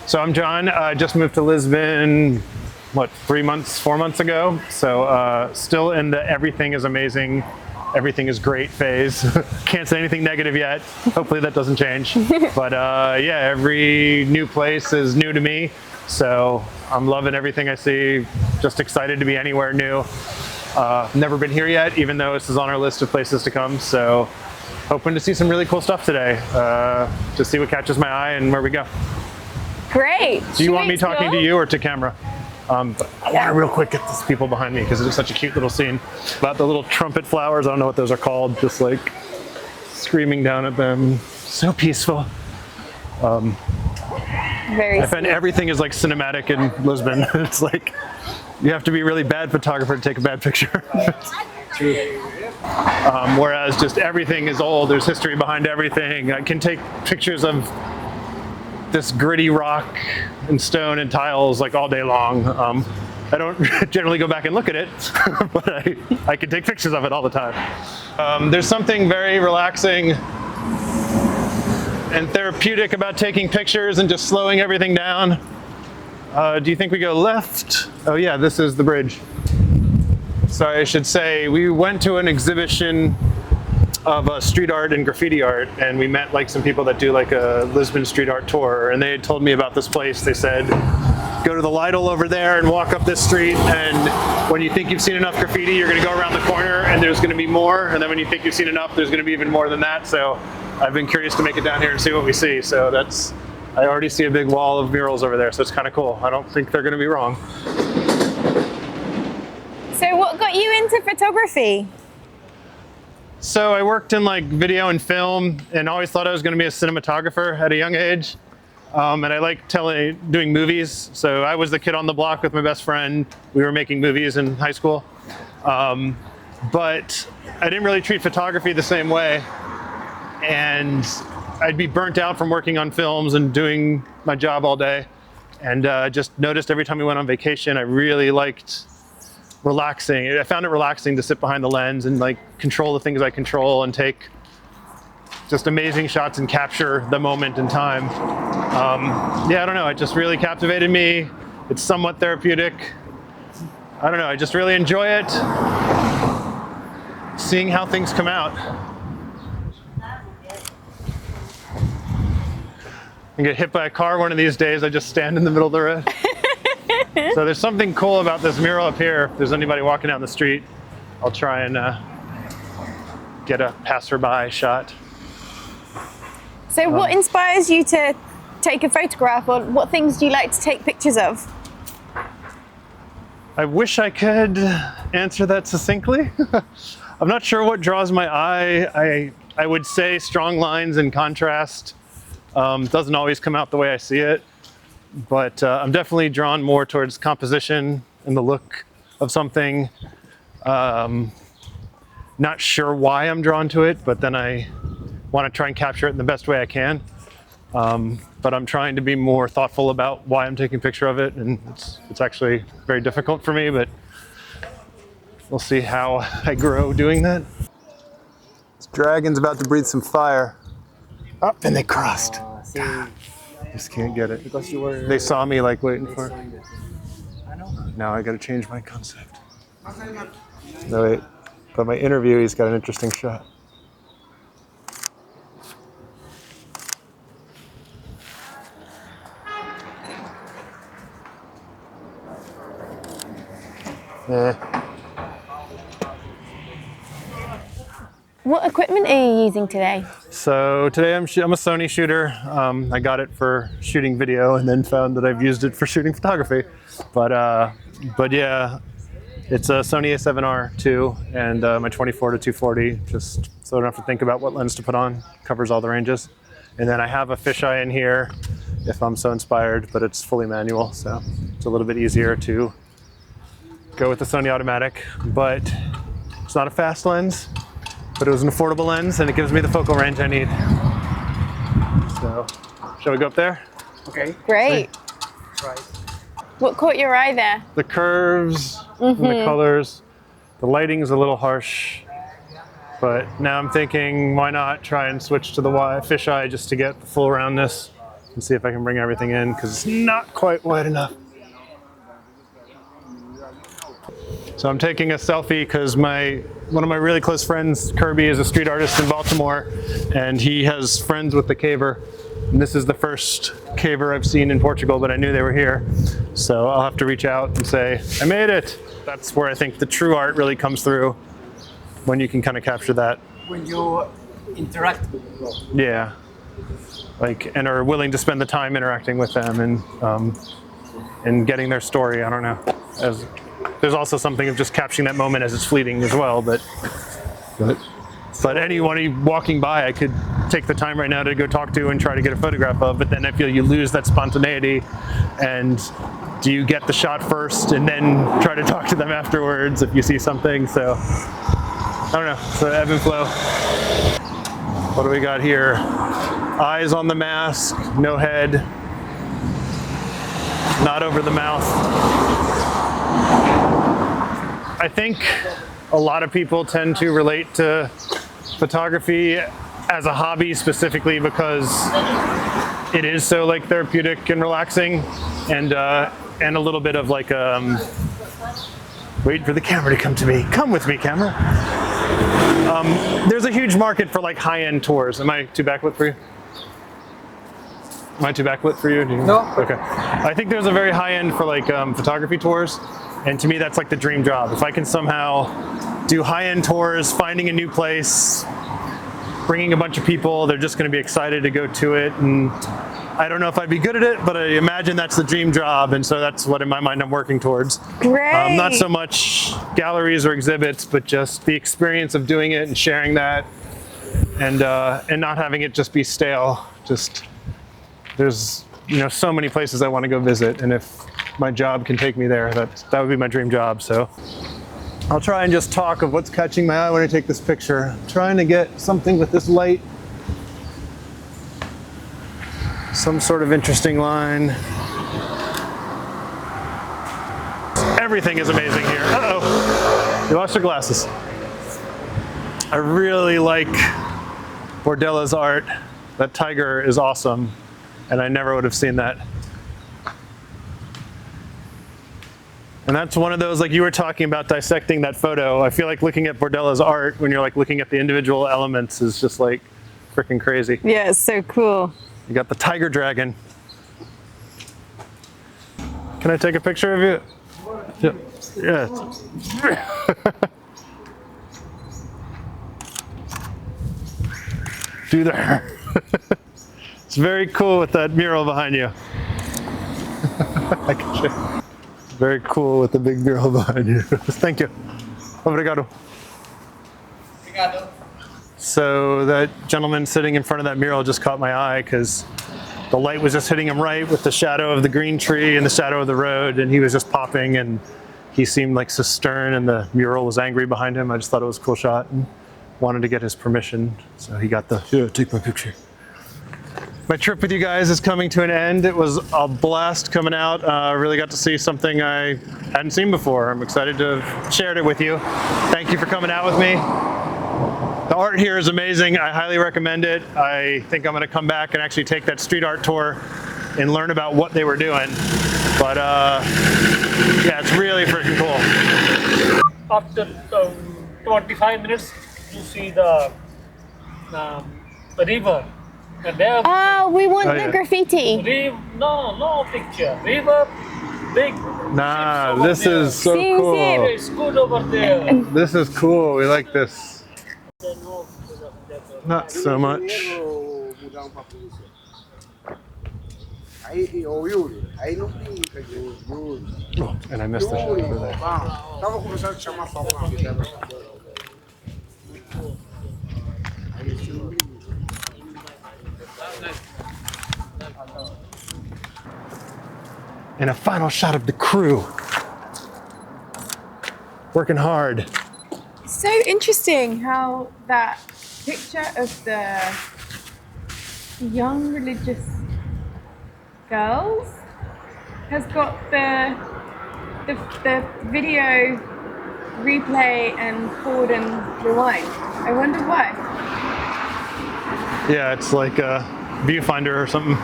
So I'm John. I just moved to Lisbon, what, 4 months ago. So still in the everything is amazing, everything is great phase. Can't say anything negative yet. Hopefully that doesn't change. But yeah, every new place is new to me. So I'm loving everything I see. Just excited to be anywhere new. Never been here yet, even though this is on our list of places to come. So hoping to see some really cool stuff today. To see what catches my eye and where we go. Great. Do you want me talking to you or to camera? I want to real quick get these people behind me because it's such a cute little scene about the little trumpet flowers. I don't know what those are called. Just like screaming down at them. So peaceful. Very I find everything is like cinematic in Lisbon. It's like you have to be a really bad photographer to take a bad picture. Whereas just everything is old. There's history behind everything. I can take pictures of this gritty rock and stone and tiles like all day long. I don't generally go back and look at it, but I can take pictures of it all the time. There's something very relaxing and therapeutic about taking pictures and just slowing everything down. Do you think we go left? Oh yeah, this is the bridge. Sorry, I should say, we went to an exhibition of street art and graffiti art, and we met like some people that do like a Lisbon street art tour, and they had told me about this place. They said, go to the Lidl over there and walk up this street, and when you think you've seen enough graffiti, you're gonna go around the corner and there's gonna be more, and then when you think you've seen enough, there's gonna be even more than that. So I've been curious to make it down here and see what we see. So I already see a big wall of murals over there, so it's kind of cool. I don't think they're gonna be wrong. So what got you into photography? So I worked in like video and film and always thought I was going to be a cinematographer at a young age. And I like doing movies. So I was the kid on the block with my best friend. We were making movies in high school. But I didn't really treat photography the same way. And I'd be burnt out from working on films and doing my job all day. And just noticed every time we went on vacation, I really liked relaxing. I found it relaxing to sit behind the lens and like control the things I control and take just amazing shots and capture the moment in time. Yeah, I don't know. It just really captivated me. It's somewhat therapeutic. I don't know. I just really enjoy it. Seeing how things come out. I get hit by a car one of these days. I just stand in the middle of the road. So there's something cool about this mural up here. If there's anybody walking down the street, I'll try and get a passerby shot. So what inspires you to take a photograph, or what things do you like to take pictures of? I wish I could answer that succinctly. I'm not sure what draws my eye. I would say strong lines and contrast. Doesn't always come out the way I see it. But I'm definitely drawn more towards composition and the look of something. Not sure why I'm drawn to it, but then I want to try and capture it in the best way I can. But I'm trying to be more thoughtful about why I'm taking a picture of it, and it's actually very difficult for me, but we'll see how I grow doing that. This dragon's about to breathe some fire. Oh, and they crossed. Just can't get it. Because you were. They saw me like waiting for it. Now I gotta change my concept. No wait, but my interview, he's got an interesting shot. What equipment are you using today? So today I'm a Sony shooter. I got it for shooting video and then found that I've used it for shooting photography. But yeah, it's a Sony A7R II and my 24 to 240, just so I don't have to think about what lens to put on. Covers all the ranges. And then I have a fisheye in here if I'm so inspired, but it's fully manual, so it's a little bit easier to go with the Sony automatic. But it's not a fast lens. But it was an affordable lens and it gives me the focal range I need. So, shall we go up there? Okay. Great. Right. What caught your eye there? The curves and the colors. The lighting's a little harsh. But now I'm thinking, why not try and switch to the fisheye just to get the full roundness. and see if I can bring everything in because it's not quite wide enough. So I'm taking a selfie because one of my really close friends, Kirby, is a street artist in Baltimore, and he has friends with the caver. And this is the first caver I've seen in Portugal, but I knew they were here. So I'll have to reach out and say, I made it. That's where I think the true art really comes through, when you can kind of capture that. When you interact with people. Yeah. Like, and are willing to spend the time interacting with them and getting their story. I don't know. There's also something of just capturing that moment as it's fleeting as well, but anyone walking by, I could take the time right now to go talk to and try to get a photograph of, but then I feel you lose that spontaneity. And do you get the shot first and then try to talk to them afterwards if you see something? So I don't know, so ebb and flow. What do we got here? Eyes on the mask, no head, not over the mouth. I think a lot of people tend to relate to photography as a hobby specifically because it is so like therapeutic and relaxing, and a little bit of like wait for the camera to come to me. Come with me, camera. There's a huge market for like high-end tours. Am I too backlit for you? Am I too backlit for you? No. Okay. I think there's a very high-end for like photography tours. And to me, that's like the dream job. If I can somehow do high-end tours, finding a new place, bringing a bunch of people, they're just going to be excited to go to it. And I don't know if I'd be good at it, but I imagine that's the dream job. And so that's what in my mind I'm working towards. Great. Not so much galleries or exhibits, but just the experience of doing it and sharing that, and not having it just be stale. Just there's so many places I want to go visit, and if my job can take me there, that would be my dream job. So I'll try and just talk of what's catching my eye when I take this picture. I'm trying to get something with this light, some sort of interesting line. Everything is amazing here. Uh-oh, you lost your glasses. I really like Bordella's art. That tiger is awesome, and I never would have seen that. And that's one of those, like you were talking about dissecting that photo. I feel like looking at Bordella's art when you're like looking at the individual elements is just like freaking crazy. Yeah, it's so cool. You got the tiger dragon. Can I take a picture of you? Yeah. Do there. It's very cool with that mural behind you. I can show you. Very cool with the big mural behind you. Thank you. Obrigado. Obrigado. So that gentleman sitting in front of that mural just caught my eye because the light was just hitting him right with the shadow of the green tree and the shadow of the road, and he was just popping, and he seemed like so stern, and the mural was angry behind him. I just thought it was a cool shot and wanted to get his permission. So he got the, here, take my picture. My trip with you guys is coming to an end. It was a blast coming out. Really got to see something I hadn't seen before. I'm excited to have shared it with you. Thank you for coming out with me. The art here is amazing. I highly recommend it. I think I'm going to come back and actually take that street art tour and learn about what they were doing. But yeah, it's really freaking cool. After 25 minutes, you see the river. And there, Oh, we want Oh, the yeah. graffiti. no picture. River, big. Nah, ships over this there. is so Same, cool. same. It's good over there. This is cool. We like this. Not so much. Oh, and I missed the shot over there. Tava começando a chamar só pra vida. And a final shot of the crew. Working hard. So interesting how that picture of the young religious girls has got the video replay and forward and rewind. I wonder why. Yeah, it's like a viewfinder or something.